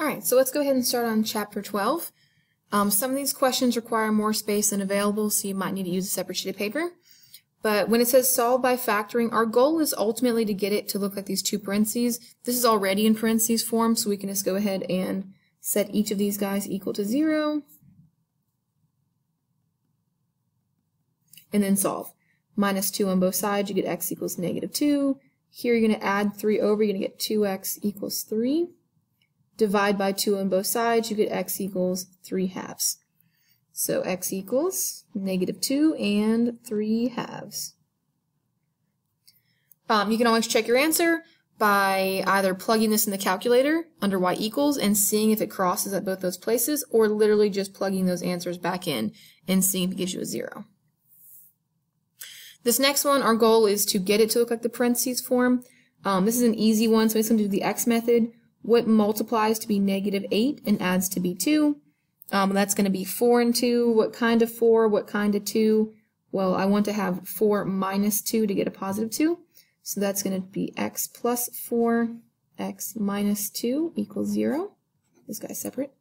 All right, so let's go ahead and start on Chapter 12. Some of these questions require more space than available, so you might need to use a separate sheet of paper. But when it says solve by factoring, our goal is ultimately to get it to look like these two parentheses. This is already in parentheses form, so we can just go ahead and set each of these guys equal to 0. And then solve. Minus 2 on both sides, you get x equals -2. Here you're going to add 3 over, you're going to get 2x equals 3. Divide by 2 on both sides, you get x equals 3/2. So x equals -2 and 3/2. You can always check your answer by either plugging this in the calculator under y equals and seeing if it crosses at both those places, or literally just plugging those answers back in and seeing if it gives you a 0. This next one, our goal is to get it to look like the parentheses form. This is an easy one, so it's going to do the x method. What multiplies to be -8 and adds to be 2? That's going to be 4 and 2. What kind of 4? What kind of 2? Well, I want to have 4 minus 2 to get a positive 2. So that's going to be x plus 4, x minus 2 equals 0. This guy's separate.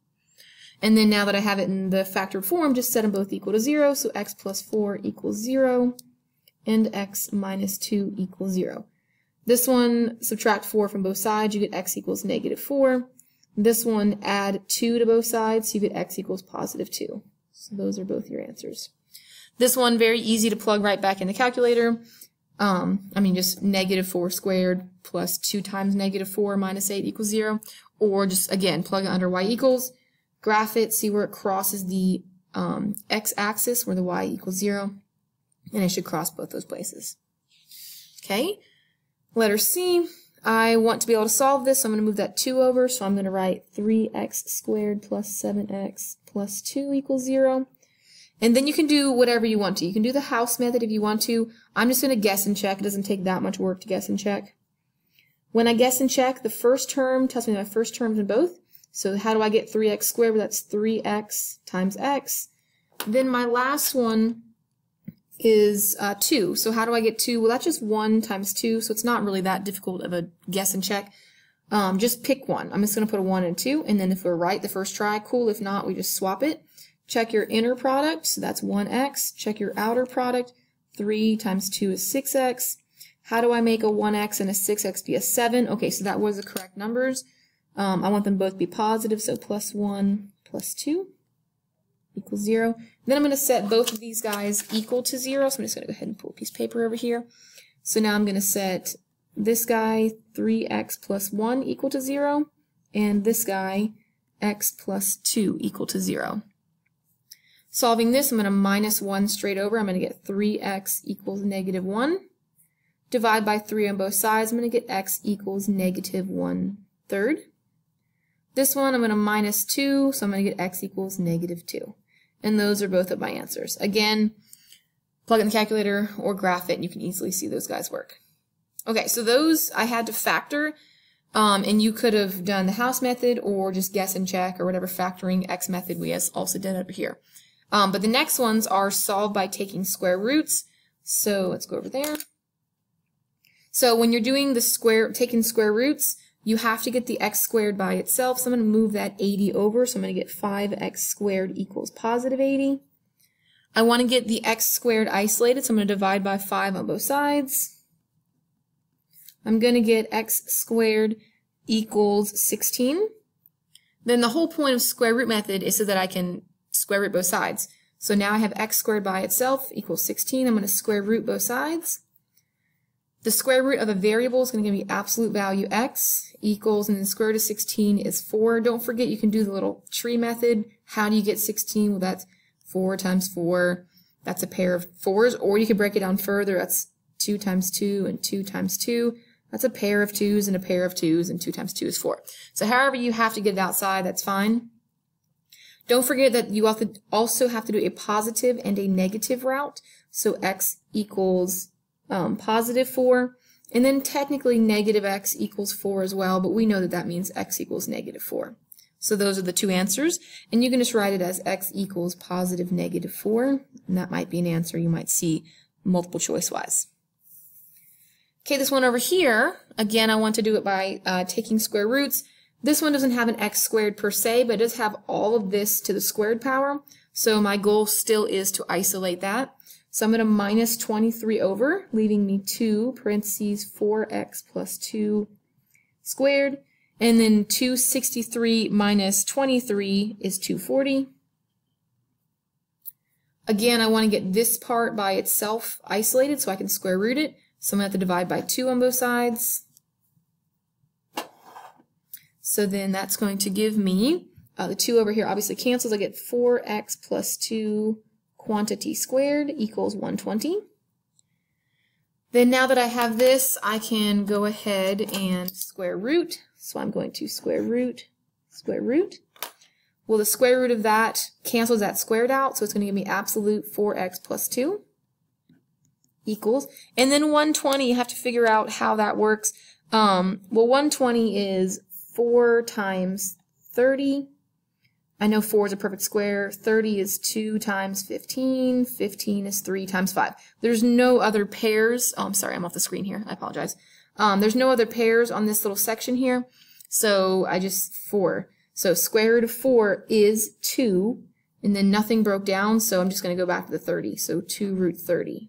And then now that I have it in the factored form, just set them both equal to 0. So x plus 4 equals 0. And x minus 2 equals 0. This one, subtract 4 from both sides, you get x equals -4. This one, add 2 to both sides, so you get x equals +2. So those are both your answers. This one, very easy to plug right back in the calculator. Just -4 squared plus 2 times -4 minus 8 equals 0. Or just, again, plug it under y equals, graph it, see where it crosses the x-axis, where the y equals 0. And it should cross both those places. Okay, letter C, I want to be able to solve this, so I'm going to move that 2 over, so I'm going to write 3x squared plus 7x plus 2 equals 0. And then you can do whatever you want to. You can do the house method if you want to. I'm just going to guess and check. It doesn't take that much work to guess and check. When I guess and check, the first term tells me my first terms in both. So how do I get 3x squared? Well, that's 3x times x. Then my last one is 2. So how do I get 2? Well, that's just 1 times 2, so it's not really that difficult of a guess and check. Just pick one. I'm just going to put a 1 and a 2, and then if we're right the first try, cool. If not, we just swap it. Check your inner product, so that's 1x. Check your outer product. 3 times 2 is 6x. How do I make a 1x and a 6x be a 7? Okay, so that was the correct numbers. I want them both to be positive, so plus 1 plus 2 equals 0. Then I'm going to set both of these guys equal to 0, so I'm just going to go ahead and pull a piece of paper over here. So now I'm going to set this guy 3x plus 1 equal to 0, and this guy x plus 2 equal to 0. Solving this, I'm going to minus 1 straight over. I'm going to get 3x equals -1. Divide by 3 on both sides. I'm going to get x equals -1/3. This one, I'm going to minus 2, so I'm going to get x equals -2. And those are both of my answers. Again, plug in the calculator or graph it, and you can easily see those guys work. Okay, so those I had to factor, and you could have done the house method or just guess and check or whatever factoring x method we also did over here. But the next ones are solved by taking square roots. So let's go over there. So when you're doing the taking square roots, you have to get the x squared by itself, so I'm going to move that 80 over, so I'm going to get 5x squared equals +80. I want to get the x squared isolated, so I'm going to divide by 5 on both sides. I'm going to get x squared equals 16. Then the whole point of square root method is so that I can square root both sides. So now I have x squared by itself equals 16. I'm going to square root both sides. The square root of a variable is going to give me absolute value x equals, and then the square root of 16 is 4. Don't forget you can do the little tree method. How do you get 16? Well, that's 4 times 4. That's a pair of 4s. Or you could break it down further. That's 2 times 2 and 2 times 2. That's a pair of 2s and a pair of 2s, and 2 times 2 is 4. So however you have to get it outside, that's fine. Don't forget that you also have to do a positive and a negative route. So x equals +4, and then technically -x equals 4 as well, but we know that that means x equals -4. So those are the two answers, and you can just write it as x equals +(-4), and that might be an answer you might see multiple choice wise. Okay, this one over here, again, I want to do it by taking square roots. This one doesn't have an x squared per se, but it does have all of this to the squared power. So my goal still is to isolate that. So I'm going to minus 23 over, leaving me 2 parentheses 4x plus 2 squared. And then 263 minus 23 is 240. Again, I want to get this part by itself isolated so I can square root it. So I'm going to have to divide by 2 on both sides. So then that's going to give me, the 2 over here obviously cancels. I get 4x plus 2 quantity squared equals 120. Then now that I have this, I can go ahead and square root. So I'm going to square root. Well, the square root of that cancels that squared out, so it's going to give me absolute 4x plus 2 equals. And then 120, you have to figure out how that works. Well, 120 is 4 times 30. I know 4 is a perfect square. 30 is 2 times 15. 15 is 3 times 5. There's no other pairs. Oh, I'm sorry, I'm off the screen here. I apologize. There's no other pairs on this little section here, so I just 4. So square root of 4 is 2, and then nothing broke down, so I'm just going to go back to the 30. So 2 root 30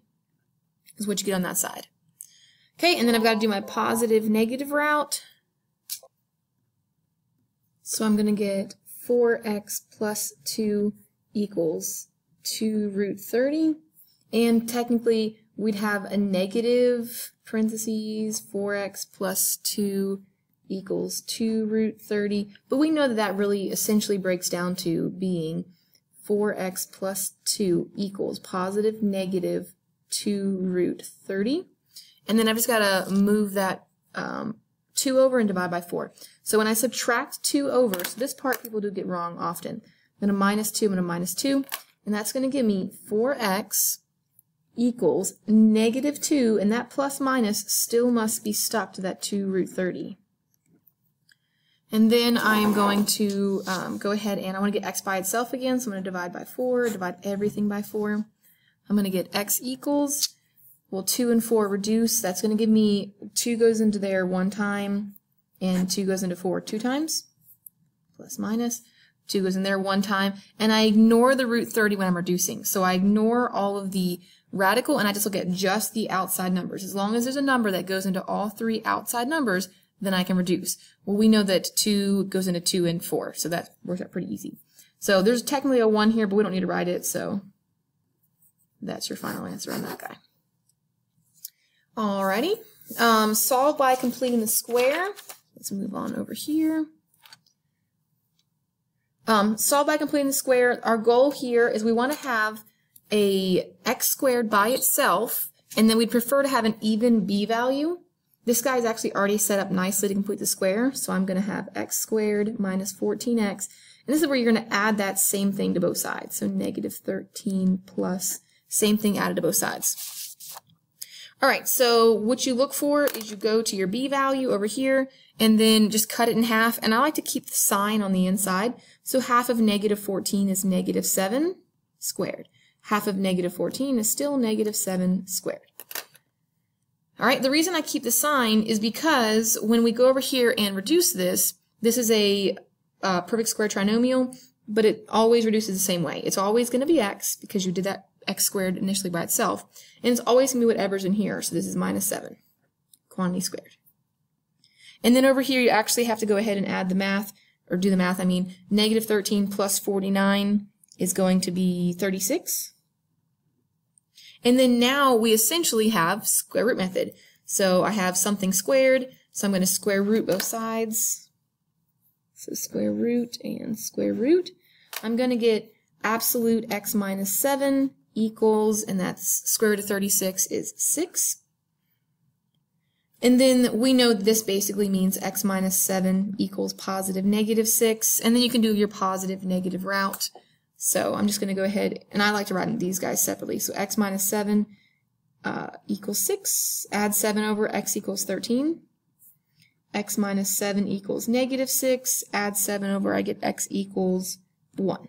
is what you get on that side. Okay, and then I've got to do my positive negative route. So I'm going to get 4x plus 2 equals 2 root 30. And technically, we'd have a negative parentheses 4x plus 2 equals 2 root 30, but we know that that really essentially breaks down to being 4x plus 2 equals positive negative 2 root 30. And then I've just got to move that 2 over and divide by 4. So when I subtract 2 over, so this part people do get wrong often. I'm going to minus 2, I'm going to minus 2, and that's going to give me 4x equals negative 2, and that plus minus still must be stuck to that 2 root 30. And then I am going to go ahead and I want to get x by itself again, so I'm going to divide by 4, divide everything by 4. I'm going to get x equals, well, 2 and 4 reduce. That's going to give me 2 goes into there 1 time, and 2 goes into 4 2 times, plus minus. 2 goes in there 1 time, and I ignore the root 30 when I'm reducing. So I ignore all of the radical, and I just look at just the outside numbers. As long as there's a number that goes into all 3 outside numbers, then I can reduce. Well, we know that 2 goes into 2 and 4, so that works out pretty easy. So there's technically a 1 here, but we don't need to write it, so that's your final answer on that guy. Alrighty. Solve by completing the square. Let's move on over here. Solve by completing the square. Our goal here is we want to have a x squared by itself, and then we'd prefer to have an even b value. This guy's actually already set up nicely to complete the square, so I'm going to have x squared minus 14x, and this is where you're going to add that same thing to both sides. So negative 13 plus same thing added to both sides. Alright, so what you look for is you go to your b value over here, and then just cut it in half, and I like to keep the sign on the inside. So half of negative 14 is negative 7 squared. Half of negative 14 is still negative 7 squared. Alright, the reason I keep the sign is because when we go over here and reduce this, this is a perfect square trinomial, but it always reduces the same way. It's always going to be x, because you did that x squared initially by itself, and it's always going to be whatever's in here, so this is minus 7, quantity squared. And then over here you actually have to go ahead and add the math, or do the math, I mean, negative 13 plus 49 is going to be 36. And then now we essentially have square root method. So I have something squared, so I'm going to square root both sides. So square root and square root. I'm going to get absolute x minus 7 equals, and that's square root of 36 is 6. And then we know this basically means x minus 7 equals positive negative 6. And then you can do your positive negative route. So I'm just going to go ahead, and I like to write these guys separately. So x minus 7 equals 6. Add 7 over, x equals 13. X minus 7 equals negative 6. Add 7 over, I get x equals 1.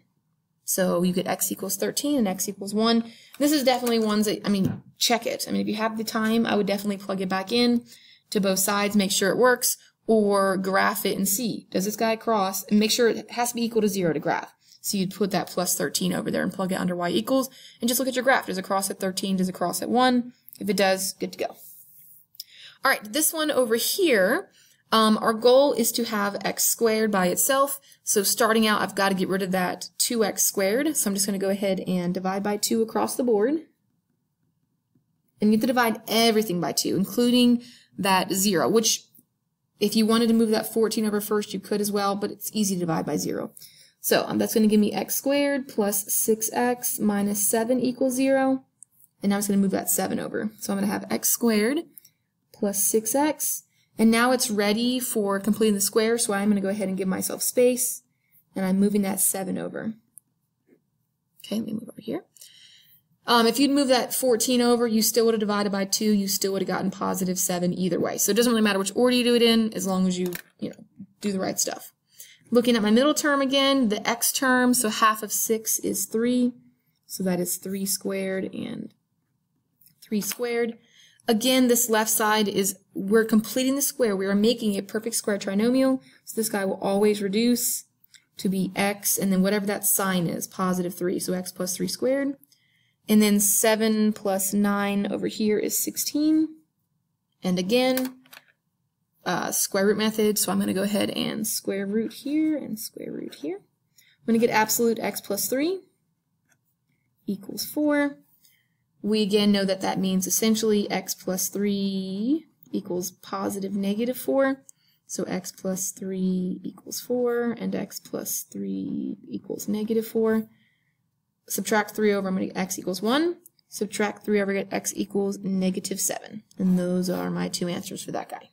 So you get x equals 13 and x equals 1. This is definitely ones that, I mean, check it. I mean, if you have the time, I would definitely plug it back in to both sides, make sure it works. or graph it and see. Does this guy cross? And make sure it has to be equal to 0 to graph. So you'd put that plus 13 over there and plug it under y equals, and just look at your graph. Does it cross at 13? Does it cross at 1? If it does, good to go. All right, this one over here, our goal is to have x squared by itself. So starting out, I've got to get rid of that 2x squared. So I'm just going to go ahead and divide by 2 across the board. And you have to divide everything by 2, including that 0, which if you wanted to move that 14 over first, you could as well, but it's easy to divide by 0. So that's going to give me x squared plus 6x minus 7 equals 0. And now I'm just going to move that 7 over. So I'm going to have x squared plus 6x. And now it's ready for completing the square, so I'm going to go ahead and give myself space. And I'm moving that 7 over. Okay, let me move over here. If you'd move that 14 over, you still would have divided by 2. You still would have gotten positive 7 either way. So it doesn't really matter which order you do it in, as long as you do the right stuff. Looking at my middle term again, the x term, so half of 6 is 3. So that is 3 squared and 3 squared. Again, this left side is, we're completing the square. We are making a perfect square trinomial. So this guy will always reduce to be x, and then whatever that sign is, positive 3. So x plus 3 squared. And then 7 plus 9 over here is 16. And again, square root method, so I'm going to go ahead and square root here and square root here. I'm going to get absolute x plus 3 equals 4. We again know that that means essentially x plus 3 equals positive negative 4. So x plus 3 equals 4, and x plus 3 equals negative 4. Subtract 3 over, I'm going to get x equals 1. Subtract 3 over, get x equals negative 7. And those are my 2 answers for that guy.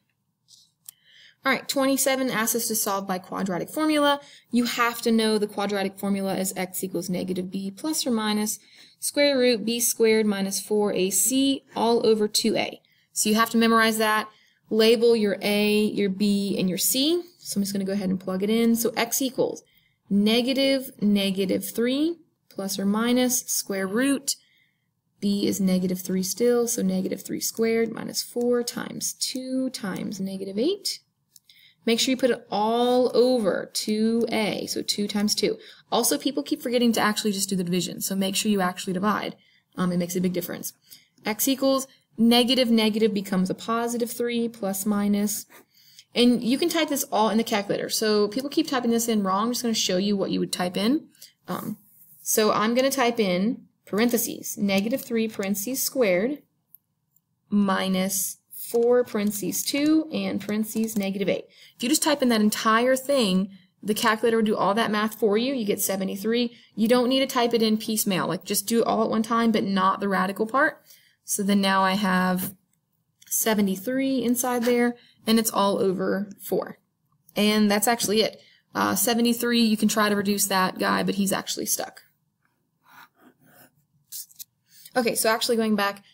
All right, 27 asks us to solve by quadratic formula. You have to know the quadratic formula is x equals negative b plus or minus square root b squared minus 4ac all over 2a. So you have to memorize that. Label your a, your b, and your c. So I'm just going to go ahead and plug it in. So x equals negative 3 plus or minus square root. B is negative 3 still, so negative 3 squared minus 4 times 2 times negative 8. Make sure you put it all over 2a, so 2 times 2. Also, people keep forgetting to actually just do the division, so make sure you actually divide. It makes a big difference. X equals negative becomes a positive 3 plus minus. And you can type this all in the calculator. So people keep typing this in wrong. I'm just going to show you what you would type in. So I'm going to type in parentheses, negative 3 parentheses squared minus 4 parentheses 2 and parentheses negative 8. If you just type in that entire thing, the calculator will do all that math for you. You get 73. You don't need to type it in piecemeal. Like, just do it all at one time, but not the radical part. So then now I have 73 inside there, and it's all over 4. And that's actually it. 73, you can try to reduce that guy, but he's actually stuck. Okay, so actually going back,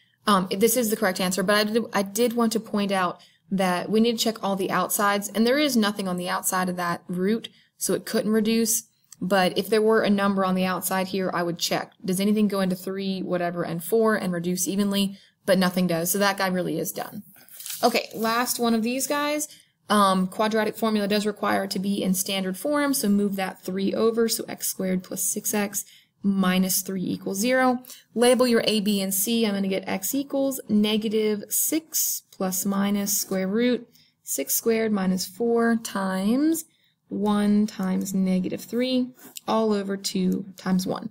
this is the correct answer, but I did want to point out that we need to check all the outsides, and there is nothing on the outside of that root, so it couldn't reduce. But if there were a number on the outside here, I would check. Does anything go into 3, whatever, and 4 and reduce evenly? But nothing does, so that guy really is done. Okay, last one of these guys. Quadratic formula does require it to be in standard form, so move that 3 over, so x squared plus 6x minus 3 equals 0. Label your a, b, and c. I'm going to get x equals negative 6 plus minus square root 6 squared minus 4 times 1 times negative 3 all over 2 times 1.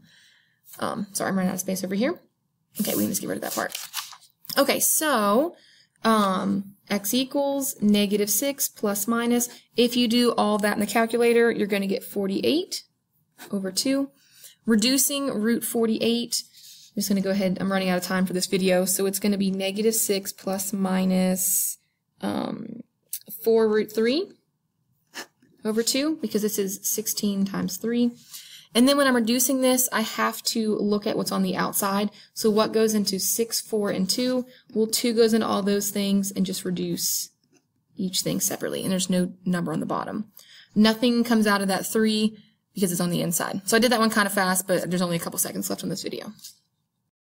Sorry, I'm running out of space over here. Okay, we can just get rid of that part. Okay, so x equals negative 6 plus minus. If you do all that in the calculator, you're going to get 48 over 2. Reducing root 48, I'm just going to go ahead, I'm running out of time for this video, so it's going to be negative 6 plus minus 4 root 3 over 2, because this is 16 times 3. And then when I'm reducing this, I have to look at what's on the outside. So what goes into 6, 4, and 2? Well, 2 goes into all those things, and just reduce each thing separately, and there's no number on the bottom. Nothing comes out of that 3, because it's on the inside. So I did that one kind of fast, but there's only a couple seconds left on this video.